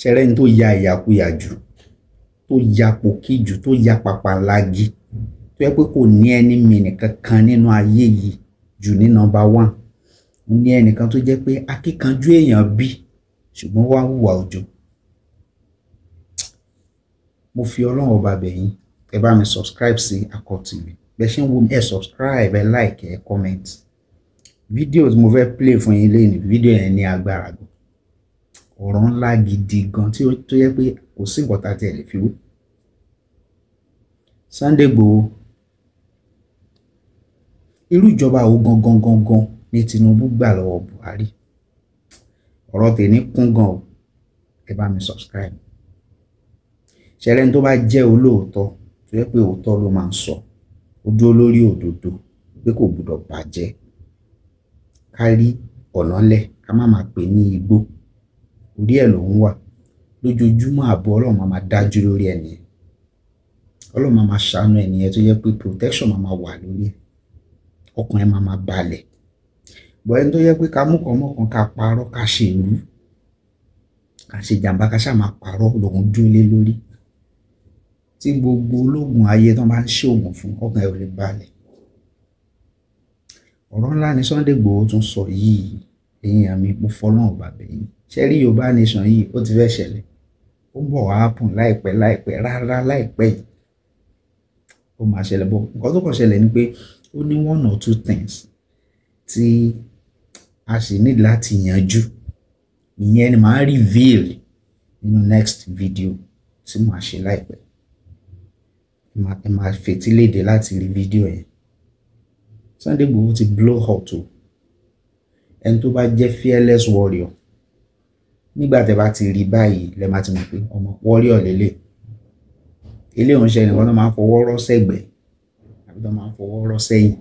ṣẹrẹ́ ní tó ya ìyàkuyà jù, tó ya pòkí jù, tó ya pàpàlági, tó yẹ pé kò ní ẹni mìíràn kankan nínú ayé yìí jù ní nọ́mbà 1. Ó ní ẹnìkan tó jẹ́ pé akíkanjú èèyàn bí ṣùgbọ́n wá hùwà òjò. Mo fi Ọlọ́run ọba bẹ̀ yín, ẹ bá mi subscribe sí Akọ TV. Bẹ́ẹ̀ ṣe ń wo mi, ẹ subscribe, ẹ like, ẹ comment. Fídíò tí mo fẹ́ play fún yín lẹ́yìn, fídíò yẹn ní agbára gan. Ọ̀rọ̀ ńlá gidi gan tó yẹ pé kò sí nǹkan tá a tiẹ̀ lè fi wé. Sunday Igboho, irú ìjọba wo gangan ní Tinubu gbà lọ́wọ́ Buhari? Ọ̀rọ̀ tèmi kún gan o, ẹ bá mi subscribe. Ṣẹlẹ̀ tó bá jẹ́ olóòótọ́ tó yẹ pé òótọ́ ló máa ń sọ, ó dúró lórí òdodo pé kò gbọdọ̀ bàjẹ́, ká rí ọ̀nà lẹ̀, ká má máa pè ní igbó, orí ẹ̀ lòún wà. Lójoojúmọ́ ààbò Ọlọ́run máa dájú lórí ẹni yẹn. Ọlọ́run máa ṣàánú ẹni yẹn tó yẹ pé protection máa wà lórí ẹ̀, ọkàn ẹ̀ máa balẹ̀. Bọ̀ ẹni tó yẹ pé ká mú kan mọ́kàn, ká parọ́, ká ṣe ìlú, ká ṣe jàǹbá, ká ṣáà máa parọ́ lòun dúró lé lórí. Tí gbogbo ológun ayé tán bá ń ṣe ògùn fún, ọkàn ẹ̀ ò lè balẹ̀. Ọ̀rọ̀ ńlá ni Sunday Igboho tún sọ yìí, ẹ̀yin àmì mo fọlọ́run ọba bẹ̀ yín. Ṣé rí Yorùbá nation yìí ó ti fẹ́ ṣẹlẹ̀, ó ń bọ̀ wá happen láìpẹ́ rárá láìpẹ́ yìí ó máa ṣẹlẹ̀. Bọ̀ nǹkan tó kàn ṣẹlẹ̀ ni pé ó ní 1 or 2 things tí a sì ní láti yanjú. Ìyẹn ni màá reveal nínú next video tí màá ṣe láìpẹ́. Ẹ máa fetí léde láti rí fídíò yẹn. Sunday Igboho ti blow hot o. Ẹni tó bá jẹ́ fearless warrior, nígbà tẹ́ bá ti rí báyìí lẹ máa ti mọ̀ pé ọmọ warrior lélẹ̀. Ilé òun ṣe nìkan tó máa ń fọwọ́ rọ́ sẹ́gbẹ̀ẹ́ àbí tó máa ń fọwọ́ rọ́ sẹ́yìn.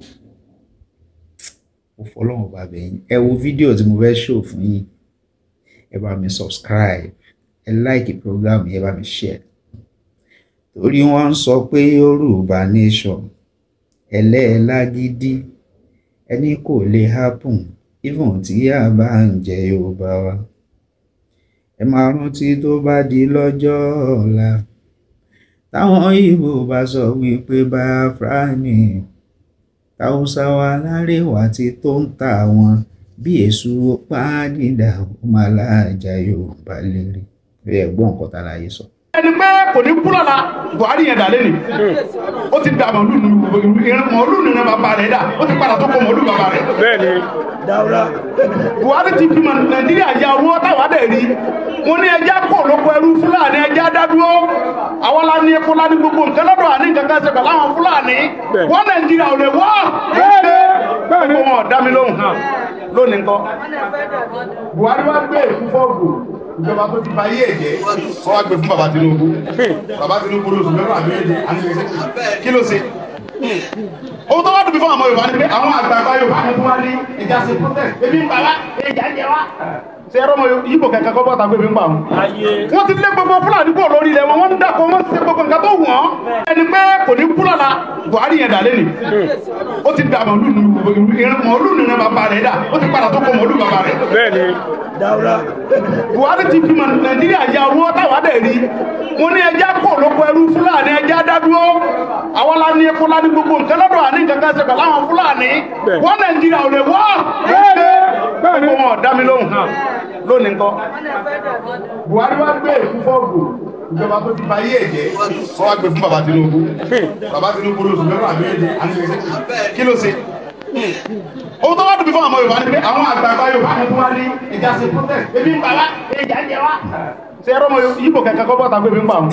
Mo fọlọ́run ọba bẹ̀ yín, ẹ wo fídíò tí mo fẹ́ show fún yín, ẹ bá mi subscribe, ẹ like program yẹn, ẹ bá mi share. Torí wọ́n ń sọ pé Yorùbá nation ẹlẹ́ẹ̀lágídí, ẹni kò lè happen even tí a bá ń jẹ Yorùbá wa. Ẹ máa rántí tó bá di lọ́jọ́ ọ̀la, táwọn Ìgbò bá sọ wípé Biafra ni, táwùsá wa lárẹ̀wá tí tó ń ta wọn bí èṣù pàdídà, ó máa láàjà Yorùbá lérè. Ẹ gbọ́ nǹkan tá láyé sọ. Ẹni pé kò ní kúrò la Buhari yẹn dà lẹ́nu, ó ti dà mọ̀lú nínú bàbá rẹ̀ dà, ó ti padà tó kọ mọ̀lú bàbá rẹ̀. Bẹ́ẹ̀ni dáwúrà. Buhari ti fi Nàìjíríà ya owó táwa dẹ̀ rí. Mo ní ẹja kò lóko ẹrú Fúlàní, ẹja dádúró. Àwọn la ní epo la ní gbogbo nǹkan lọ́dọ̀ àní nǹkan kan ṣe pẹ̀lú àwọn Fúlàní. Wọ́n Nàìjíríà ò lè wọ́. Bẹ́ẹ̀ni wọn ò dá mi lóhùn lónìí nǹkan. Buhari wá gbé èkú fọ́ọ̀gù ìjọba tó ti ba yé ẹ̀jẹ̀, wọ́n wá gbé fún bàbá Tinubu. Bàbá Tinubu ló sùn mẹ́fà àbí ẹ̀jẹ̀ kí ló ṣe? Ohun tó wá dùn bí fún àwọn Yorùbá ni pé àwọn àgbààgbà Yorùbá ni tó wá ní ìjà ṣe protest. Ebi ń bàbá, ìjà ń jẹ wá. Ṣé ẹ̀rọ ọmọ Ìgbò kẹ̀kẹ́ kọ́ bọ́ta gbé mi ń bà wọ́n? Wọ́n ti lé gbogbo Fúlàní kúrò lórí ilẹ̀ wọn, wọ́n ń dàkọ̀, wọ́n ti ṣe gbogbo nǹkan tó wù wọ́n. Ẹni pé kò ní kúrò la Buhari yẹn dà lẹ́nu, ó ti dà mọ̀lú nínú bàbá rẹ̀ dà, ó ti padà tó kọ mọ̀lú bàbá rẹ̀. Bẹ́ẹ̀ni dáwúrà. Buhari ti fi Nàìjíríà ya owó táwa dẹ̀ rí. Mo ní ẹja kò lóko ẹrú Fúlàní, ẹja dádúró. Àwọn la ní epo la ní gbogbo nǹkan lọ́dọ̀ àní nǹkan kan ṣe pẹ̀lú àwọn Fúlàní. Wọ́n Nàìjíríà ò lè wọ́. Bẹ́ẹ̀ni wọn ò dá mi lóhùn lónìí nǹkan. Buhari wá gbé èkú fọ́ọ̀gù ìjọba tó ti ba yé ẹ̀jẹ̀, wọ́n wá gbé fún bàbá Tinubu. Bàbá Tinubu ló sùn mẹ́fà àbí ẹ̀jẹ̀ kí ló ṣe? Ohun tó wá dùn bí fún àwọn Yorùbá ni pé àwọn àgbààgbà Yorùbá ni tó wá ní ìjà ṣe protest. Ebi ń bàbá, ìjà ń jẹ wá. Ṣé ẹ̀rọ ọmọ Ìgbò kẹ̀kẹ́ kọ́ bọ́ta gbé mi ń bà wọ́n?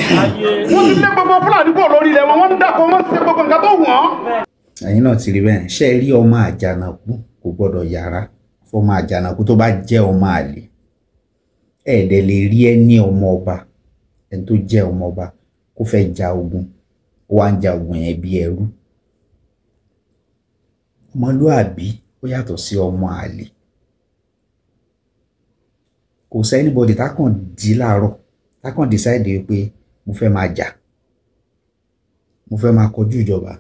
Wọ́n ti lé gbogbo Fúlàní kúrò lórí ilẹ̀ wọn, wọ́n ń dàkọ̀, wọ́n ti ṣe gbogbo nǹkan tó wù wọ́n. Ẹ̀yin náà ti rí bẹ́ẹ̀. Ṣé rí ọmọ àjànàkú kò gbọ́dọ̀ yára fọmọ àjànàkú tó bá jẹ́ ọmọ àlè. Ẹ̀ẹ́dẹ̀ lè rí ẹni ọmọ ọba, ẹni tó jẹ́ ọmọ ọba kó fẹ́ ja ogun, ó wá ń ja ogun yẹn bí ẹrú. Ọmọlúàbí ó yàtọ̀ sí ọmọ àlè. Kò sí anybody tákàn jí láàárọ̀ tákàn decide pé mo fẹ́ máa jà, mo fẹ́ máa kọjú ìjọba,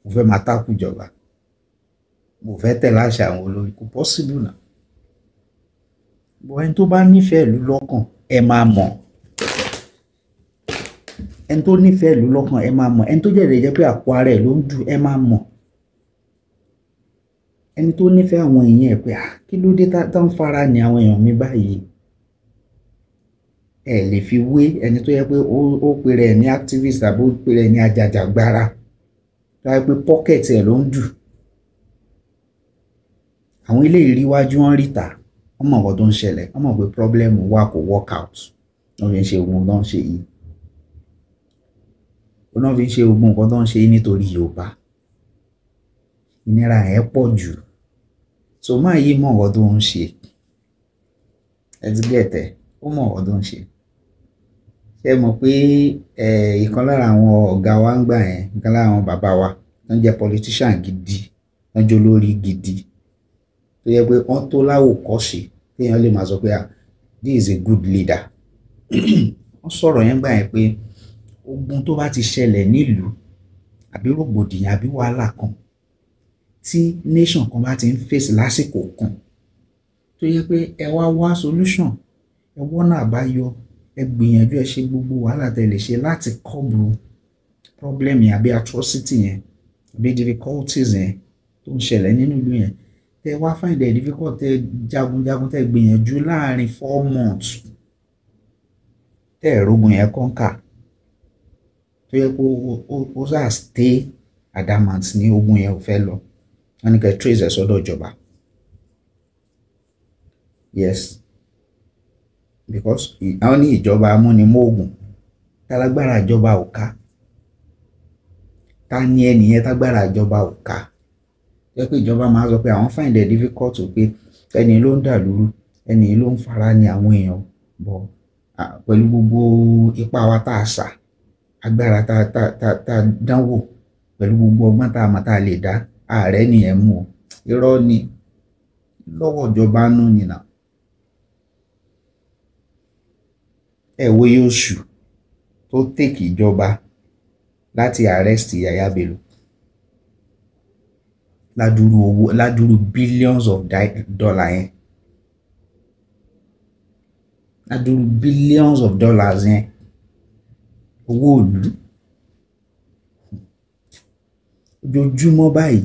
mo fẹ́ máa tákù ìjọba, mo fẹ́ tẹ̀lé àṣà àwọn olórí, kò possible náà. Bọ̀ ẹni tó bá nífẹ̀ẹ́ ìlú lọ́kàn ẹ máa mọ̀, ẹni tó nífẹ̀ẹ́ ìlú lọ́kàn ẹ máa mọ̀, ẹni tó jẹ́ pé àpò ara ẹ̀ ló ń dù ẹ máa mọ̀, ẹni tó nífẹ̀ẹ́ àwọn èèyàn ẹ̀ pé kí ló dé tá ń fara ní àwọn èèyàn mi báyìí. Ẹ lè fi wé ẹni tó yẹ pé ó pe rẹ̀ ní activist àbí ó pe rẹ̀ ní ajàjàgbara tó yẹ pé pocket ẹ̀ ló ń dù. Àwọn ilé ìríwájú wọn ríta wọ́n mọ̀ nǹkan tó ń ṣẹlẹ̀, wọ́n mọ̀ pé problem wà kò work out, wọ́n fi ń ṣe ogun tó ń ṣe yìí, wọ́n fi ń ṣe ogun nǹkan tó ń ṣe yìí nítorí Yorùbá. Ìnira ẹ̀ pọ̀ jù, so máa yí mọ̀ nǹkan tó ń ṣe, ẹ ti gẹ̀tẹ̀, ó mọ̀ nǹkan tó ń ṣe. Ṣé mọ̀ pé ìkan lára àwọn ọ̀gá wa ń gbà yẹn, ìkan lára àwọn bàbá wa tó ń jẹ́ politician gidi, tó ń jẹ́ olórí gidi, tó yẹ pé wọ́n tó láwòkọ́ṣe téèyàn lè máa sọ pé this is a good leader. Wọ́n sọ̀rọ̀ yẹn gbà yẹn pé ogun tó bá ti ṣẹlẹ̀ nílùú àbí rògbòdìyàn àbí wàhálà kan tí nation kan bá ti ń face lásìkò kan tó yẹ pé ẹ wá solution, ẹ wọ́nà àbáyọ, ẹ gbìyànjú, ẹ ṣe gbogbo wàhálà tẹ́ lè ṣe láti kọ́bù problem yẹn àbí atrocity yẹn àbí difficulties yẹn tó ń ṣẹlẹ̀ nínú ìlú yẹn, tẹ́ wá find it difficult, tẹ́ jagunjagun, tẹ́ gbìyànjú láàrin 4 months tẹ́ ẹ̀rógun yẹn kọ́ńkà tó yẹ kó ó sá stay adamant ní ogun yẹn ò fẹ́ lọ, wọ́n ní kẹ́ trace ẹ̀ sọ́dọ̀ ìjọba. Yes, because àwọn ní ìjọba amúnimóògùn, tálágbára ìjọba ò ká, ta ni ẹnìyẹn tágbára ìjọba ò ká, jẹ́ pé ìjọba máa sọ pé àwọn find it difficult pé ẹni ló ń dà lúrú, ẹni ló ń fara ní àwọn èèyàn bọ̀ pẹ̀lú gbogbo ipá wa tá a sà, agbára tá a dánwò, pẹ̀lú gbogbo ọgbọ́n tá a mọ̀ tá a lè dá, ààrẹ nìyẹn mú o. Irọ́ ni, lọ́wọ́ ìjọba nù nìyà. Ẹ wo oṣù tó tèkì ìjọba láti arrest Yahaya Bello, ládùúrú billions of dollars yẹn, ládùúrú billions of dollars yẹn, owó ìlú. Ojoojúmọ́ báyìí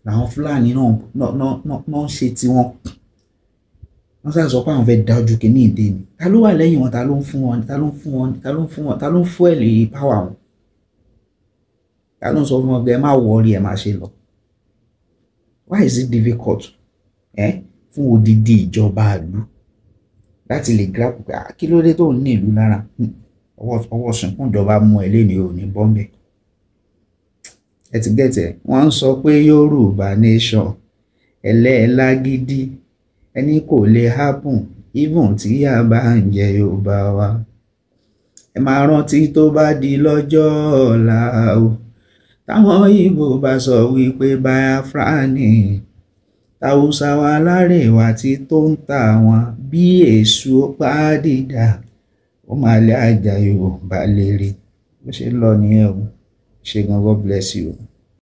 làwọn Fúlàní náà ṣe tiwọn, wọ́n sá sọ pé àwọn fẹ́ dájú kìíní ìdè ni. Ta ló wà lẹ́yìn wọn? Ta ló ń fún wọn? Ta ló ń fún wọn? Ta ló ń fún wọn? Ta ló ń fún ẹ̀ lè power wọn? Ta ló ń sọ fún wọn pé ẹ má wọrí, ẹ má ṣe lọ? Why is it difficult fún odidi ìjọba ìlú láti lè grab pé kí ló dé tó ń ní ìlú lára? Ọwọ́ sìnkún ìjọba mú ẹ lé ní òní bọ́m̀bẹ̀. Ẹ ti gẹ̀tẹ̀, wọ́n ń sọ pé Yorùbá nation ẹlẹ́ẹ̀lágídí, ẹni kò lè happen even tí a bá ń jẹ Yorùbá wa. Ẹ máa rántí tó bá di lọ́jọ́ ọ̀la o, táwọn Ìgbò bá sọ wípé Biafra ni, tàwùsà wa lárẹ̀wá tí tó ń ta wọn bí èṣù pàdídà, ó máa lé àjà Yorùbá lérè. Bó ṣe lọ nìyẹn o. Ṣé gan, God bless you.